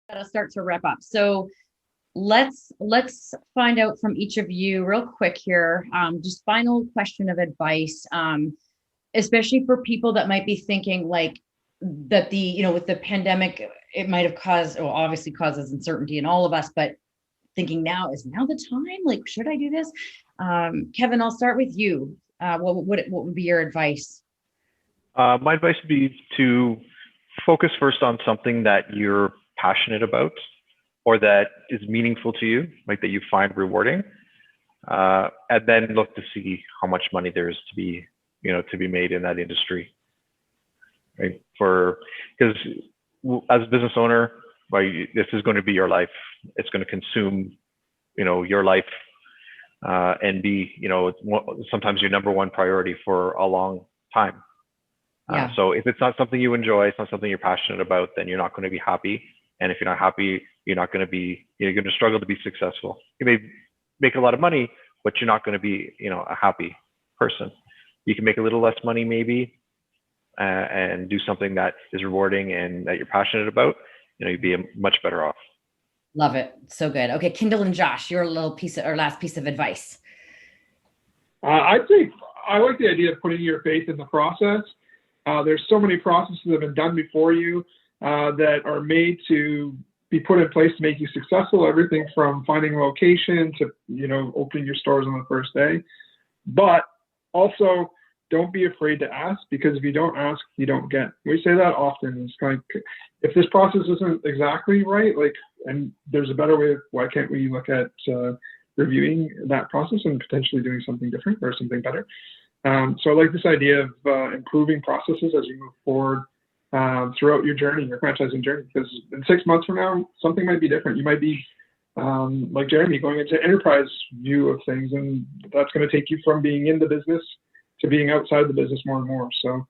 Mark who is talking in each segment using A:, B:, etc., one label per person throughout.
A: Gotta start to wrap up. So let's find out from each of you real quick here. Just final question of advice, especially for people that might be thinking like that with the pandemic, it might have caused, well, obviously causes uncertainty in all of us, but thinking now is now the time, like, should I do this? Kevin, I'll start with you. What would be your advice?
B: My advice would be to focus first on something that you're passionate about or that is meaningful to you, like that you find rewarding, and then look to see how much money there is to be made in that industry. Right? Because as a business owner, this is going to be your life. It's going to consume, your life, and be, sometimes your number one priority for a long time.
A: Yeah.
B: So if it's not something you enjoy, it's not something you're passionate about, then you're not going to be happy. And if you're not happy, you're going to struggle to be successful. You may make a lot of money, but you're not going to be, a happy person. You can make a little less money maybe, and do something that is rewarding and that you're passionate about. You'd be much better off.
A: Love it. So good. Okay, Kindell and Josh, your last piece of advice.
C: I think I like the idea of putting your faith in the process. There's so many processes that have been done before you that are made to be put in place to make you successful. Everything from finding a location to, opening your stores on the first day. But also, don't be afraid to ask, because if you don't ask, you don't get. We say that often. It's kind of, if this process isn't exactly right, and there's a better way, why can't we look at reviewing that process and potentially doing something different or something better? So I like this idea of improving processes as you move forward throughout your journey, your franchising journey, because in 6 months from now, something might be different. You might be, like Jeremy, going into enterprise view of things, and that's going to take you from being in the business to being outside the business more and more. So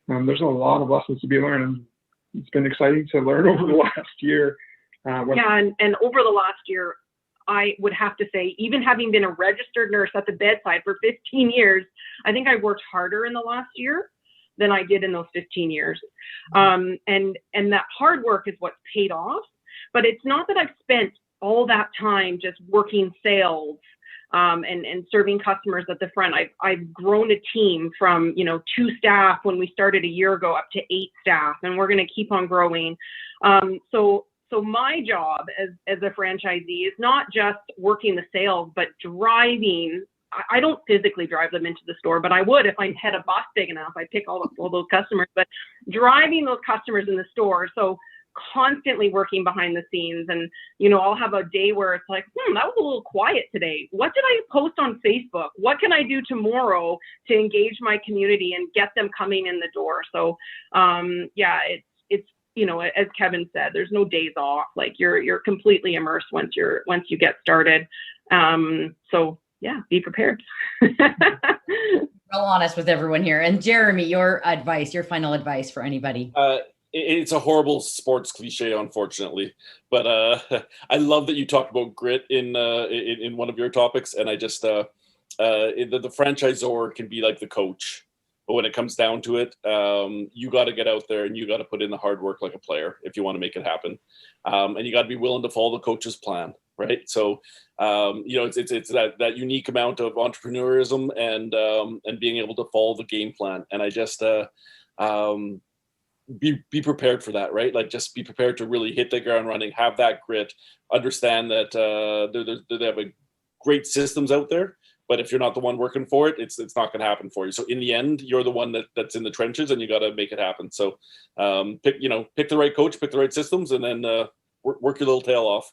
C: there's a lot of lessons to be learned, and it's been exciting to learn over the last year.
D: And over the last year, I would have to say, even having been a registered nurse at the bedside for 15 years, I think I worked harder in the last year than I did in those 15 years. And that hard work is what's paid off. But it's not that I've spent all that time just working sales and serving customers at the front. I've grown a team from 2 staff when we started a year ago up to 8 staff, and we're going to keep on growing. So my job as a franchisee is not just working the sales, but driving. I don't physically drive them into the store, but I would if I had a bus big enough. I'd pick all those customers, but driving those customers in the store. So constantly working behind the scenes, and I'll have a day where it's like, that was a little quiet today. What did I post on Facebook? What can I do tomorrow to engage my community and get them coming in the door? So it's as Kevin said, there's no days off. Like you're completely immersed once you get started. So yeah, be prepared.
A: Real honest with everyone here. And Jeremy, your final advice for anybody.
E: It's a horrible sports cliche, unfortunately, but I love that you talked about grit in one of your topics, and I just the franchisor can be like the coach, but when it comes down to it, you got to get out there and you got to put in the hard work like a player if you want to make it happen, and you got to be willing to follow the coach's plan, right? So it's that unique amount of entrepreneurism and being able to follow the game plan, and I just be prepared for that, right? Like just be prepared to really hit the ground running, have that grit, understand that they have great systems out there, but if you're not the one working for it, it's not going to happen for you. So in the end, you're the one that's in the trenches, and you got to make it happen. So pick the right coach, pick the right systems, and then work your little tail off.